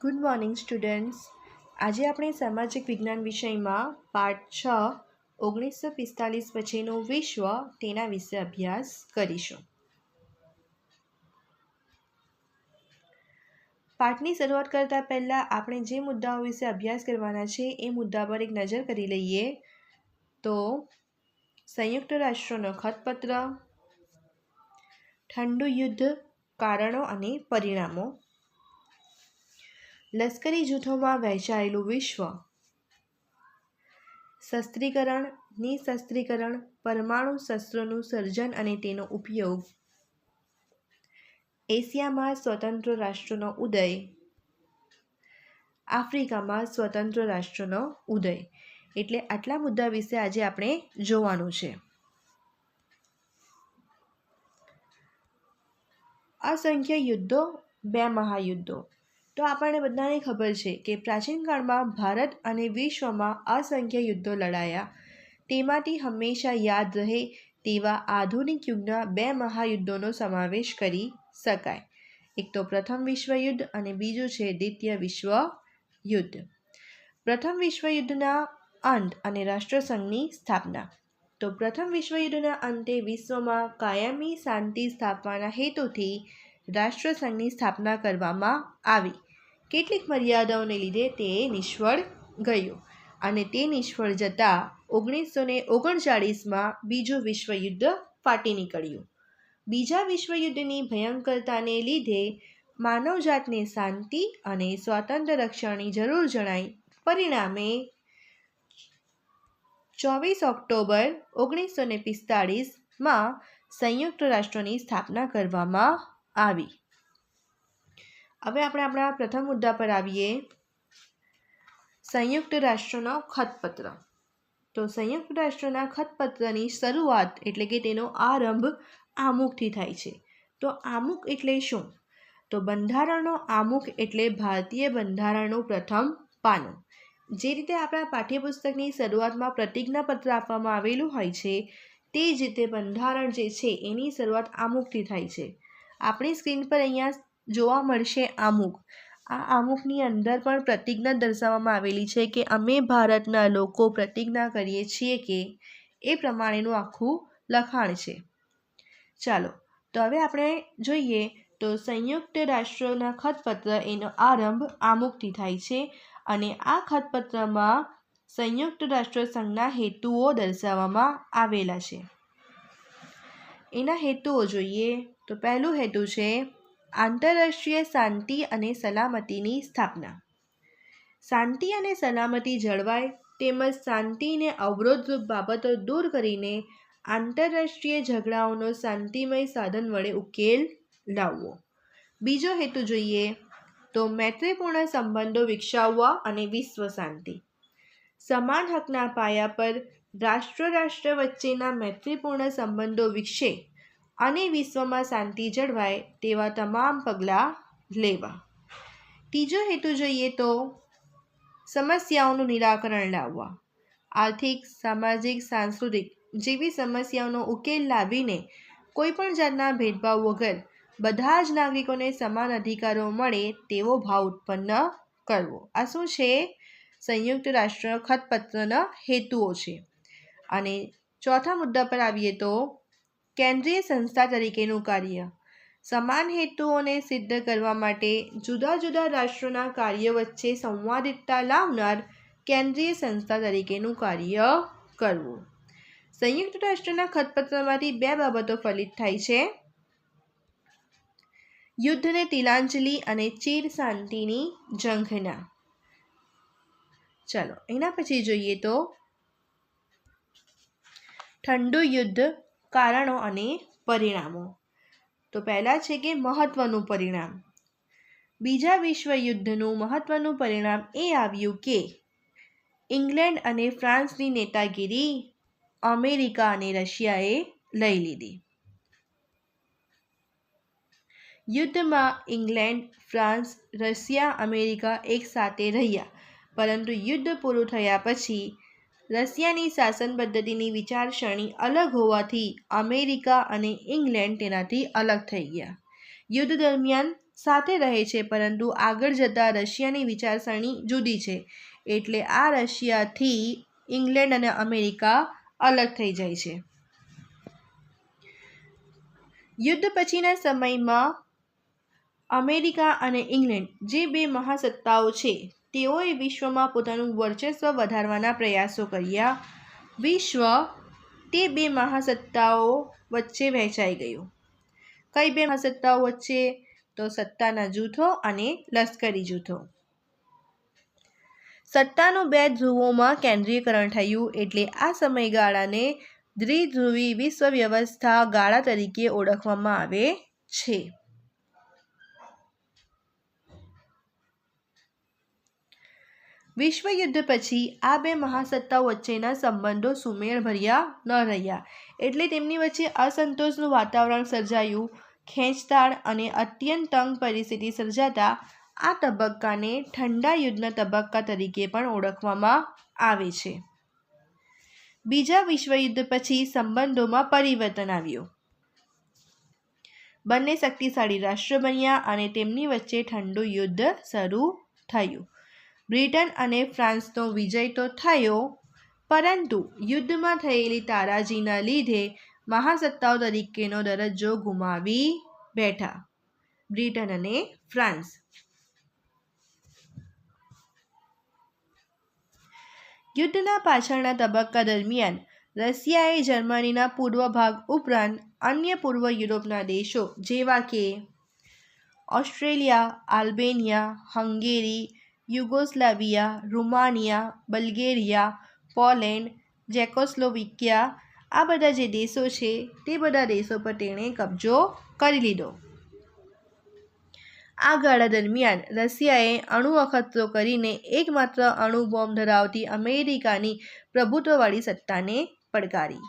Good morning students. આજે આપણે સામાજિક વિજ્ઞાન વિષયમાં પાઠ 6 1945 પછીનું વિશ્વ તેના વિશે અભ્યાસ કરીશું. પાઠની શરૂઆત કરતાં પહેલાં આપણે જે મુદ્દાઓ વિશે અભ્યાસ કરવાના છે એ મુદ્દા પર એક નજર કરી લઈએ. તો સંયુક્ત રાષ્ટ્રોનો ખતપત્ર, ઠંડુ યુદ્ધ, કારણો અને પરિણામો, લશ્કરી જૂથોમાં વહેંચાયેલું વિશ્વ, શસ્ત્રીકરણ, નિશસ્ત્રીકરણ, પરમાણુ શસ્ત્રોનું સર્જન અને તેનો ઉપયોગ, એશિયામાં સ્વતંત્ર રાષ્ટ્રોનો ઉદય, આફ્રિકામાં સ્વતંત્ર રાષ્ટ્રોનો ઉદય. એટલે આટલા મુદ્દા વિશે આજે આપણે જોવાનું છે. અસંખ્ય યુદ્ધો, બે મહાયુદ્ધો. તો આપણને બધાને ખબર છે કે પ્રાચીન કાળમાં ભારત અને વિશ્વમાં અસંખ્ય યુદ્ધો લડાયા. તેમાંથી હંમેશા યાદ રહે તેવા આધુનિક યુગના બે મહાયુદ્ધોનો સમાવેશ કરી શકાય. એક તો પ્રથમ વિશ્વયુદ્ધ અને બીજું છે દ્વિતીય વિશ્વયુદ્ધ. પ્રથમ વિશ્વયુદ્ધના અંત અને રાષ્ટ્રસંઘની સ્થાપના. તો પ્રથમ વિશ્વયુદ્ધના અંતે વિશ્વમાં કાયમી શાંતિ સ્થાપવાના હેતુથી રાષ્ટ્રસંઘની સ્થાપના કરવામાં આવી. કેટલીક મર્યાદાઓને લીધે તે નિષ્ફળ ગયું અને તે નિષ્ફળ જતાં 1939માં બીજું વિશ્વયુદ્ધ ફાટી નીકળ્યું. બીજા વિશ્વયુદ્ધની ભયંકરતાને લીધે માનવજાતને શાંતિ અને સ્વાતંત્ર્ય રક્ષણની જરૂર જણાઈ. પરિણામે 24 ઓક્ટોબર 1945માં સંયુક્ત રાષ્ટ્રોની સ્થાપના કરવામાં આવી. હવે આપણે આપણા પ્રથમ મુદ્દા પર આવીએ. સંયુક્ત રાષ્ટ્રનો ખતપત્ર. તો સંયુક્ત રાષ્ટ્રના ખતપત્રની શરૂઆત એટલે કે તેનો આરંભ આમુખથી થાય છે. તો આમુખ એટલે શું? તો બંધારણનો આમુખ એટલે ભારતીય બંધારણનું પ્રથમ પાનું. જે રીતે આપણા પાઠ્યપુસ્તકની શરૂઆતમાં પ્રતિજ્ઞાપત્ર આપવામાં આવેલું હોય છે તે જ રીતે બંધારણ જે છે એની શરૂઆત આમુખથી થાય છે. આપણી સ્ક્રીન પર અહીંયા જોવા મળશે આમુખ. આ આમુખની અંદર પણ પ્રતિજ્ઞા દર્શાવવામાં આવેલી છે કે અમે ભારતના લોકો પ્રતિજ્ઞા કરીએ છીએ કે એ પ્રમાણેનું આખું લખાણ છે. ચાલો તો હવે આપણે જોઈએ તો સંયુક્ત રાષ્ટ્રોના ખતપત્ર એનો આરંભ આમુખથી થાય છે અને આ ખતપત્રમાં સંયુક્ત રાષ્ટ્ર સંઘના હેતુઓ દર્શાવવામાં આવેલા છે. એના હેતુઓ જોઈએ તો પહેલું હેતુ છે આંતરરાષ્ટ્રીય શાંતિ અને સલામતીની સ્થાપના. શાંતિ અને સલામતી જળવાય તેમજ શાંતિને અવરોધરૂપ બાબતો દૂર કરીને આંતરરાષ્ટ્રીય ઝઘડાઓનો શાંતિમય સાધન વડે ઉકેલ લાવવો. બીજો હેતુ જોઈએ તો મૈત્રીપૂર્ણ સંબંધો વિકસાવવા અને વિશ્વ શાંતિ. સમાન હકના પાયા પર રાષ્ટ્ર વચ્ચેના મૈત્રીપૂર્ણ સંબંધો વિકસે અને વિશ્વમાં શાંતિ જળવાય તેવા તમામ પગલાં લેવા. ત્રીજો હેતુ જોઈએ તો સમસ્યાઓનું નિરાકરણ લાવવા. આર્થિક, સામાજિક, સાંસ્કૃતિક જેવી સમસ્યાઓનો ઉકેલ લાવીને કોઈપણ જાતના ભેદભાવ વગર બધા જ નાગરિકોને સમાન અધિકારો મળે તેવો ભાવ ઉત્પન્ન કરવો. આ શું છે? સંયુક્ત રાષ્ટ્ર ખતપત્રના હેતુઓ છે. અને ચોથા મુદ્દા પર આવીએ તો કેન્દ્રીય સંસ્થા તરીકેનું કાર્ય. સમાન હેતુઓને સિદ્ધ કરવા માટે જુદા જુદા રાષ્ટ્રોના કાર્ય વચ્ચે સંવાદિતતા લાવનાર કેન્દ્રીય સંસ્થા તરીકેનું કાર્ય કરવું. સંયુક્ત રાષ્ટ્રના ખતપત્રમાંથી બે બાબતો ફલિત થાય છે: યુદ્ધને તિલાંજલિ અને ચીર શાંતિની ઝંખના. ચાલો એના પછી જોઈએ તો ઠંડુ યુદ્ધ, કારણો અને પરિણામો. તો પહેલાં છે કે મહત્ત્વનું પરિણામ. બીજા વિશ્વયુદ્ધનું મહત્ત્વનું પરિણામ એ આવ્યું કે ઇંગ્લેન્ડ અને ફ્રાન્સની નેતાગીરી અમેરિકા અને રશિયાએ લઈ લીધી. યુદ્ધમાં ઇંગ્લેન્ડ, ફ્રાન્સ, રશિયા, અમેરિકા એકસાથે રહ્યા, પરંતુ યુદ્ધ પૂરું થયા પછી રશિયાની શાસન પદ્ધતિની વિચારસરણી અલગ હોવાથી અમેરિકા અને ઇંગ્લેન્ડ તેનાથી અલગ થઈ ગયા. યુદ્ધ દરમિયાન સાથે રહે છે, પરંતુ આગળ જતાં રશિયાની વિચારસરણી જુદી છે. એટલે આ રશિયાથી ઇંગ્લેન્ડ અને અમેરિકા અલગ થઈ જાય છે. યુદ્ધ પછીના સમયમાં અમેરિકા અને ઇંગ્લેન્ડ જે બે મહાસત્તાઓ છે તેઓએ વિશ્વમાં પોતાનું વર્ચસ્વ વધારવાના પ્રયાસો કર્યા. વિશ્વ તે બે મહાસત્તાઓ વચ્ચે વહેંચાઈ ગયું. કઈ બે મહાસત્તાઓ વચ્ચે? તો સત્તાના જૂથો અને લશ્કરી જૂથો. સત્તાનું બે ધ્રુવોમાં કેન્દ્રીયકરણ થયું. એટલે આ સમયગાળાને દ્વિધ્રુવી વિશ્વ વ્યવસ્થા ગાળા તરીકે ઓળખવામાં આવે છે. વિશ્વયુદ્ધ પછી આ બે મહાસત્તાઓ વચ્ચેના સંબંધો સુમેળભર્યા ન રહ્યા. એટલે તેમની વચ્ચે અસંતોષનું વાતાવરણ સર્જાયું. ખેંચતાણ અને અત્યંત તંગ પરિસ્થિતિ સર્જાતા આ તબક્કાને ઠંડા યુદ્ધના તબક્કા તરીકે પણ ઓળખવામાં આવે છે. બીજા વિશ્વયુદ્ધ પછી સંબંધોમાં પરિવર્તન આવ્યું. બંને શક્તિશાળી રાષ્ટ્ર બન્યા અને તેમની વચ્ચે ઠંડુ યુદ્ધ શરૂ થયું. બ્રિટન અને ફ્રાન્સનો વિજય તો થયો, પરંતુ યુદ્ધમાં થયેલી તારાજીના લીધે મહાસત્તાઓ તરીકેનો દરજ્જો ગુમાવી બેઠા. બ્રિટન અને ફ્રાન્સ. યુદ્ધના પાછળના તબક્કા દરમિયાન રશિયાએ જર્મનીના પૂર્વ ભાગ ઉપરાંત અન્ય પૂર્વ યુરોપના દેશો જેવા કે Australia, Albania, Hungary, Yugoslavia, Romania, Bulgaria, Poland, Czechoslovakia આ બધા જે દેશો છે તે બધા દેશો પર તેણે કબજો કરી લીધો. આ ગાળા દરમિયાન રશિયાએ અણુ અખતરો કરીને એકમાત્ર અણુ બોમ્બ ધરાવતી અમેરિકાની પ્રભુત્વવાળી સત્તાને પડકારી.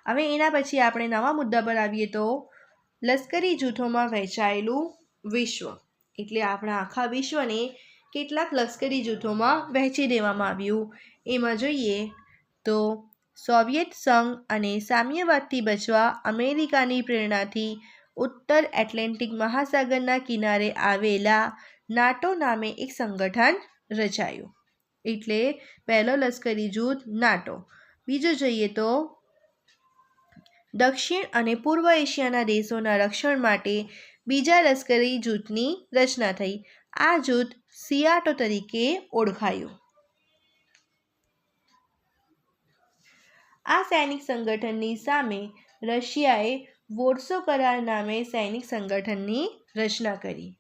હવે એના પછી આપણે નવા મુદ્દા પર આવીએ તો લશ્કરી જૂથોમાં વહેંચાયેલું વિશ્વ. એટલે આપણા આખા વિશ્વને કેટલાક લશ્કરી જૂથોમાં વહેંચી દેવામાં આવ્યું. એમાં જોઈએ તો સોવિયત સંઘ અને સામ્યવાદથી બચવા અમેરિકાની પ્રેરણાથી ઉત્તર એટલાન્ટિક મહાસાગરના કિનારે આવેલા નાટો નામે એક સંગઠન રચાયું. એટલે પહેલો લશ્કરી જૂથ નાટો. બીજું જોઈએ તો દક્ષિણ અને પૂર્વ એશિયાના દેશોના રક્ષણ માટે બીજા લશ્કરી જૂથની રચના થઈ. આ જૂથ સિયાટો તરીકે ઓળખાયું. આ સૈનિક સંગઠનની સામે રશિયાએ વોર્સો કરાર નામે સૈનિક સંગઠનની રચના કરી.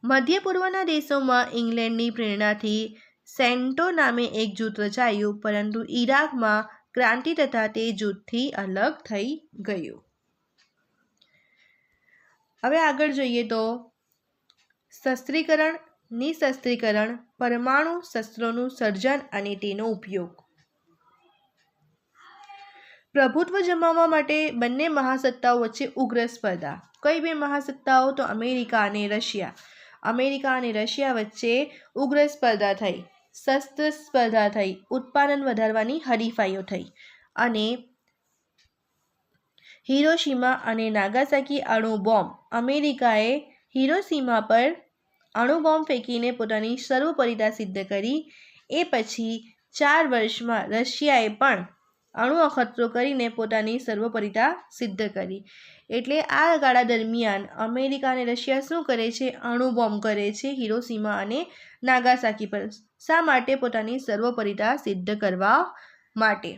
મધ્ય પૂર્વના દેશોમાં ઇંગ્લેન્ડની પ્રેરણાથી સેન્ટો નામે એક જૂથ રચાયું, પરંતુ ઇરાકમાં ક્રાંતિ થતાં તે જૂથથી અલગ થઈ ગયું. હવે આગળ જોઈએ તો શસ્ત્રીકરણ, નિશસ્ત્રીકરણ, પરમાણુ શસ્ત્રોનું સર્જન અને તેનો ઉપયોગ. પ્રભુત્વ જમાવવા માટે બંને મહાસત્તાઓ વચ્ચે ઉગ્ર સ્પર્ધા. કઈ બે મહાસત્તાઓ? તો અમેરિકા અને રશિયા. અમેરિકા અને રશિયા વચ્ચે ઉગ્ર સ્પર્ધા થઈ, શસ્ત્ર સ્પર્ધા થઈ, ઉત્પાદન વધારવાની હરીફાઈઓ થઈ અને હિરોશીમા અને નાગાસાકી અણુ બોમ્બ. અમેરિકાએ હિરોશીમા પર અણુ બોમ્બ ફેંકીને પોતાની સર્વોપરિતા સિદ્ધ કરી. એ પછી 4 વર્ષમાં રશિયાએ પણ અણુ અખતરો કરીને પોતાની સર્વોપરિતા સિદ્ધ કરી. એટલે આ ગાળા દરમિયાન અમેરિકા અને રશિયા શું કરે છે? અણુ બોમ્બ કરે છે હિરોશીમા અને નાગાસાકી પર. શા માટે? પોતાની સર્વોપરિતા સિદ્ધ કરવા માટે.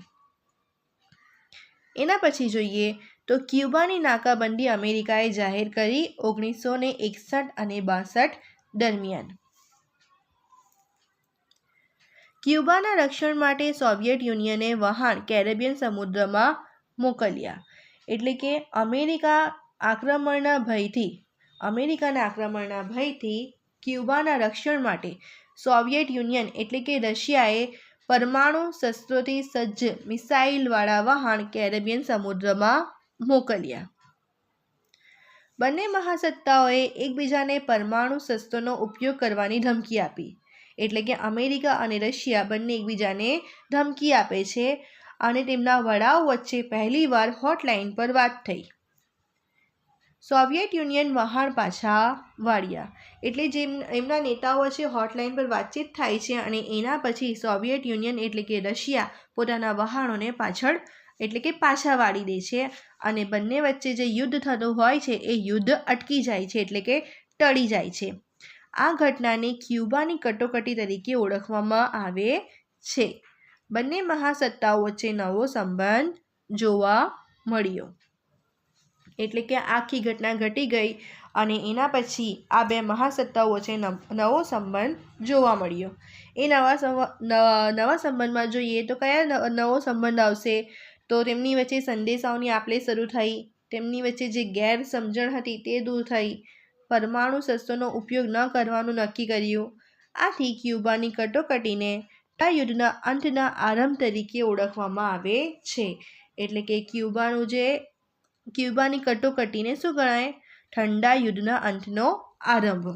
એના પછી જોઈએ તો ક્યુબાની નાકાબંધી અમેરિકાએ જાહેર કરી 1961 અને 62 દરમિયાન. ક્યુબાના રક્ષણ માટે સોવિયત યુનિયને વહાણ કેરેબિયન સમુદ્રમાં મોકલ્યા. એટલે કે અમેરિકાના આક્રમણના ભયથી ક્યુબાના રક્ષણ માટે સોવિયત યુનિયન એટલે કે રશિયાએ પરમાણુ શસ્ત્રોથી સજ્જ મિસાઇલવાળા વહાણ કેરેબિયન સમુદ્રમાં મોકલ્યા. બંને મહાસત્તાઓએ એકબીજાને પરમાણુ શસ્ત્રોનો ઉપયોગ કરવાની ધમકી આપી. એટલે કે અમેરિકા અને રશિયા બંને એકબીજાને ધમકી આપે છે અને તેમના વડાઓ વચ્ચે પહેલીવાર હોટલાઇન પર વાત થઈ. સોવિયત યુનિયન વહાણ પાછા વાળ્યા, એટલે જેમ એમના નેતાઓ વચ્ચે હોટલાઇન પર વાતચીત થાય છે અને એના પછી સોવિયત યુનિયન એટલે કે રશિયા પોતાના વહાણોને પાછા વાળી દે છે અને બંને વચ્ચે જે યુદ્ધ થતું હોય છે એ યુદ્ધ અટકી જાય છે, એટલે કે ટળી જાય છે. આ ઘટનાને ક્યુબાની કટોકટી તરીકે ઓળખવામાં આવે છે. બંને મહાસત્તાઓ વચ્ચે નવો સંબંધ જોવા મળ્યો, એટલે કે આખી ઘટના ઘટી ગઈ અને એના પછી આ બે મહાસત્તાઓ વચ્ચે નવો સંબંધ જોવા મળ્યો. એ નવા સંબંધમાં જોઈએ તો કયા નવો સંબંધ આવશે? તો તેમની વચ્ચે સંદેશાઓની આપ-લે શરૂ થઈ, તેમની વચ્ચે જે ગેરસમજણ હતી તે દૂર થઈ, પરમાણુ શસ્ત્રોનો ઉપયોગ ન કરવાનું નક્કી કર્યું. આથી ક્યુબાની કટોકટીને યુદ્ધના અંતના આરંભ તરીકે ઓળખવામાં આવે છે. એટલે કે ક્યુબાની કટોકટીને શું ગણાય? ઠંડા યુદ્ધના અંતનો આરંભ.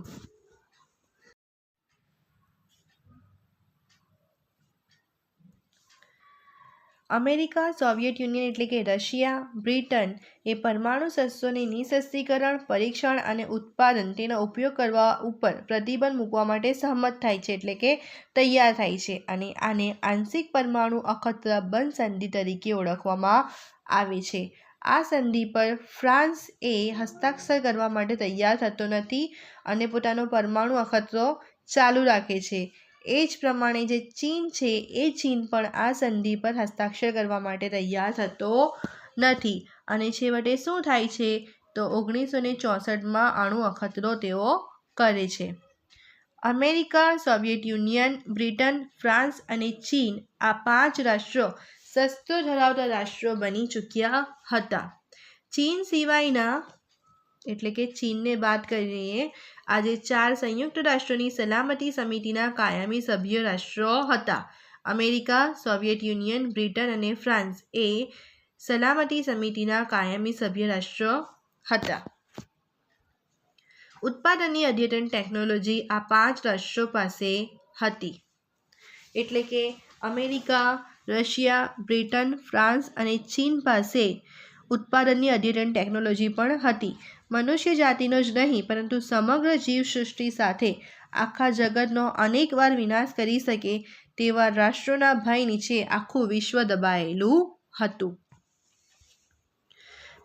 અમેરિકા, સોવિયત યુનિયન એટલે કે રશિયા, બ્રિટન એ પરમાણુ શસ્ત્રોની નિઃશસ્ત્રીકરણ, પરીક્ષણ અને ઉત્પાદન તેનો ઉપયોગ કરવા ઉપર પ્રતિબંધ મૂકવા માટે સહમત થાય છે, એટલે કે તૈયાર થાય છે અને આને આંશિક પરમાણુ અખતરા બંધ સંધિ તરીકે ઓળખવામાં આવે છે. આ સંધિ પર ફ્રાન્સ હસ્તાક્ષર કરવા માટે તૈયાર થતો નથી અને પોતાનો પરમાણુ અખતરો ચાલુ રાખે છે. એ જ પ્રમાણે જે ચીન છે એ ચીન પણ આ સંધિ પર હસ્તાક્ષર કરવા માટે તૈયાર થતો નથી અને છેવટે શું થાય છે? તો 1964માં અણુ અખતરો તેઓ કરે છે. America, Soviet union, Britain, France અને ચીન આ 5 રાષ્ટ્રો શસ્ત્રો ધરાવતા રાષ્ટ્રો બની ચૂક્યા હતા. ચીન સિવાયના એટલે કે ચીનને બાદ કરીને આજે 4 સંયુક્ત રાષ્ટ્રોની સલામતી સમિતિના કાયમી સભ્ય રાષ્ટ્રો હતા. અમેરિકા, સોવિયત યુનિયન, બ્રિટન અને ફ્રાન્સ એ સલામતી સમિતિના કાયમી સભ્ય રાષ્ટ્રો હતા. ઉત્પાદનની અદ્યતન ટેકનોલોજી આ 5 રાષ્ટ્રો પાસે હતી. એટલે કે અમેરિકા, રશિયા, બ્રિટન, ફ્રાન્સ અને ચીન પાસે ઉત્પાદનની અદ્યતન ટેકનોલોજી પણ હતી. મનુષ્ય જાતિનો જ નહીં પરંતુ સમગ્ર જીવસૃષ્ટિ સાથે આખા જગતનો અનેકવાર વિનાશ કરી શકે તેવા રાષ્ટ્રોના ભય નીચે આખું વિશ્વ દબાયેલું હતું.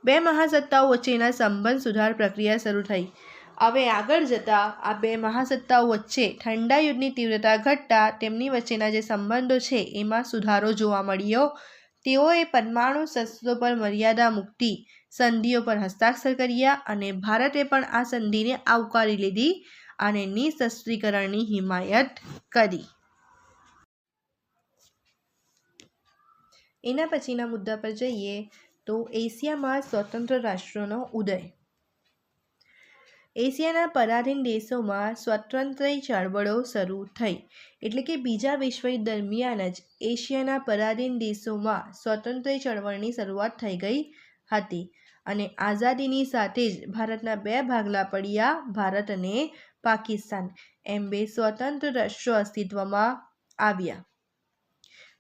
બે મહાસત્તાઓ વચ્ચેના સંબંધ સુધાર પ્રક્રિયા શરૂ થઈ. હવે આગળ જતાં આ બે મહાસત્તાઓ વચ્ચે ઠંડા યુદ્ધની તીવ્રતા ઘટતા તેમની વચ્ચેના જે સંબંધો છે એમાં સુધારો જોવા મળ્યો. તેઓએ પરમાણુ શસ્ત્રો પર મર્યાદા મૂકતી સંધિઓ પર હસ્તાક્ષર કર્યા અને ભારતે પણ આ સંધિને આવકારી લીધી અને નિઃશસ્ત્રીકરણની હિમાયત કરી. એના પછીના મુદ્દા પર જઈએ તો એશિયામાં સ્વતંત્ર રાષ્ટ્રોનો ઉદય. એશિયાના પરાધીન દેશોમાં સ્વાતંત્ર્ય ચળવળો શરૂ થઈ. એટલે કે બીજા વિશ્વયુદ્ધ દરમિયાન જ એશિયાના પરાધીન દેશોમાં સ્વાતંત્ર્ય ચળવળની શરૂઆત થઈ ગઈ હતી અને આઝાદીની સાથે જ ભારતના 2 ભાગલા પડ્યા. ભારત અને પાકિસ્તાન એમ 2 સ્વતંત્ર રાષ્ટ્રો અસ્તિત્વમાં આવ્યા.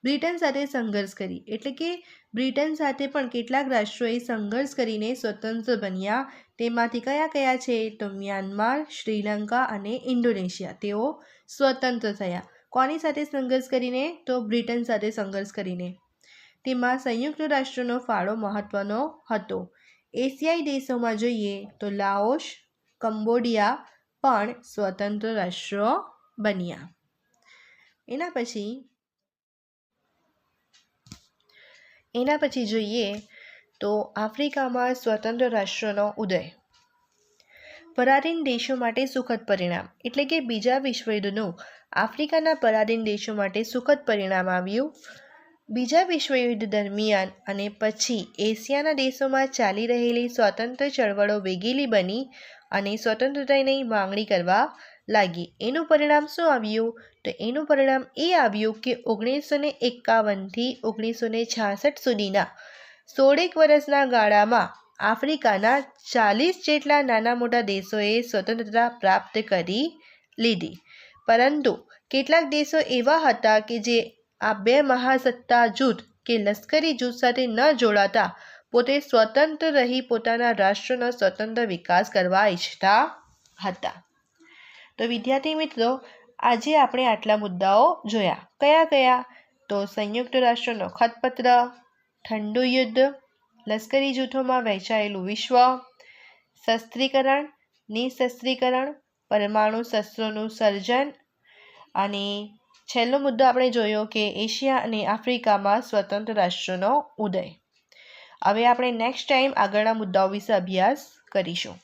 બ્રિટન સાથે સંઘર્ષ કરી. એટલે કે બ્રિટન સાથે પણ કેટલાક રાષ્ટ્રોએ સંઘર્ષ કરીને સ્વતંત્ર બન્યા. તેમાંથી કયા કયા છે? તો મ્યાનમાર, શ્રીલંકા અને ઇન્ડોનેશિયા તેઓ સ્વતંત્ર થયા. કોની સાથે સંઘર્ષ કરીને? તો બ્રિટન સાથે સંઘર્ષ કરીને. તેમાં સંયુક્ત રાષ્ટ્રનો ફાળો મહત્વનો હતો. એશિયાઈ દેશોમાં જોઈએ તો લાઓસ, કંબોડિયા પણ સ્વતંત્ર રાષ્ટ્રો બન્યા. એના પછી જોઈએ તો આફ્રિકામાં સ્વતંત્ર રાષ્ટ્રોનો ઉદય. પરાધીન દેશો માટે સુખદ પરિણામ. એટલે કે બીજા વિશ્વયુદ્ધનું આફ્રિકાના પરાધીન દેશો માટે સુખદ પરિણામ આવ્યું. બીજા વિશ્વયુદ્ધ દરમિયાન અને પછી એશિયાના દેશોમાં ચાલી રહેલી સ્વાતંત્ર્ય ચળવળો વેગીલી બની અને સ્વતંત્રતાની માંગણી કરવા લાગી. એનું પરિણામ શું આવ્યું? તો એનું પરિણામ એ આવ્યું કે 1951થી 1966 સુધીના 16 વર્ષના ગાળામાં આફ્રિકાના 40 જેટલા નાના મોટા દેશોએ સ્વતંત્રતા પ્રાપ્ત કરી લીધી. પરંતુ કેટલાક દેશો એવા હતા કે જે આ 2 મહાસત્તા જૂથ કે લશ્કરી જૂથ સાથે ન જોડાતા પોતે સ્વતંત્ર રહી પોતાના રાષ્ટ્રનો સ્વતંત્ર વિકાસ કરવા ઈચ્છતા હતા. તો વિદ્યાર્થી મિત્રો, આજે આપણે આટલા મુદ્દાઓ જોયા. કયા કયા? તો સંયુક્ત રાષ્ટ્રનો ખતપત્ર, ઠંડુ યુદ્ધ, લશ્કરી જૂથોમાં વહેંચાયેલું વિશ્વ, શસ્ત્રીકરણ, નિશસ્ત્રીકરણ, પરમાણુ શસ્ત્રોનું સર્જન, અને છેલ્લો મુદ્દો આપણે જોયો કે એશિયા અને આફ્રિકામાં સ્વતંત્ર રાષ્ટ્રનો ઉદય. હવે આપણે નેક્સ્ટ ટાઈમ આગળના મુદ્દાઓ વિશે અભ્યાસ કરીશું.